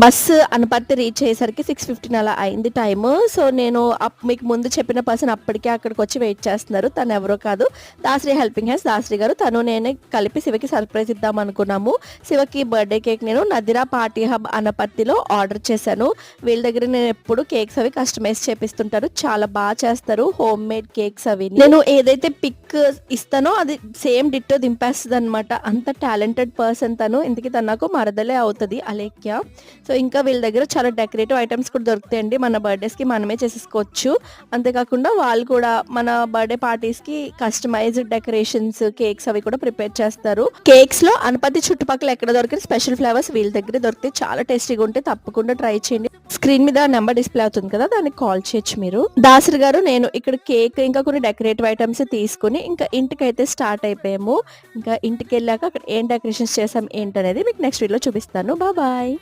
Bus Anaparthi reach అయ్యేసరికి 6:15 అలా అయింది టైము. సో నేను మీకు ముందు చెప్పిన పర్సన్ అప్పటికే అక్కడికి వచ్చి వెయిట్ చేస్తున్నారు. తను ఎవరో కాదు, దాశ్రీ హెల్పింగ్ హ్యాండ్స్ దాశ్రీ గారు. తను నేనే కలిపి శివకి సర్ప్రైజ్ ఇద్దాం అనుకున్నాము. శివకి బర్త్డే కేక్ నేను నదిరా పార్టీ హబ్ అనపర్తిలో ఆర్డర్ చేశాను. వీళ్ళ దగ్గర నేను ఎప్పుడు కేక్స్ అవి కస్టమైజ్ చేపిస్తుంటారు, చాలా బాగా చేస్తారు హోమ్ మేడ్ కేక్స్ అవి. నేను ఏదైతే పిక్ ఇస్తానో అది సేమ్ డిట్టో దింపేస్తుంది అనమాట. అంత టాలెంటెడ్ పర్సన్ తను. ఇంతకీ తను నాకు మరదలే అవుతుంది, అలేఖ్య. సో ఇంకా వీళ్ళ దగ్గర చాలా డెకరేటివ్ ఐటమ్స్ కూడా దొరుకుతాయండి. మన బర్త్డేస్కి మనమే చేసేసుకోవచ్చు. అంతేకాకుండా వాళ్ళు కూడా మన బర్త్డే పార్టీస్కి కస్టమైజ్డ్ డెకరేషన్స్, కేక్స్ అవి కూడా ప్రిపేర్ చేస్తారు. కేక్స్లో అనపతి చుట్టుపక్కల ఎక్కడ దొరికిన స్పెషల్ ఫ్లేవర్స్ వీళ్ళ దగ్గర దొరుకుతాయి. చాలా టేస్టీగా ఉంటాయి, తప్పకుండా ట్రై చేయండి. స్క్రీన్ మీద నెంబర్ డిస్ప్లే అవుతుంది కదా, దానికి కాల్ చేయొచ్చు మీరు. దాసరి గారు నేను ఇక్కడ కేక్ ఇంకా కొన్ని డెకరేటివ్ ఐటమ్స్ తీసుకుని ఇంకా ఇంటికైతే స్టార్ట్ అయిపోయాము. ఇంకా ఇంటికి వెళ్ళాక అక్కడ ఏం డెకరేషన్స్ చేసాం ఏంటనేది మీకు నెక్స్ట్ వీడియోలో చూపిస్తాను. బాయ్.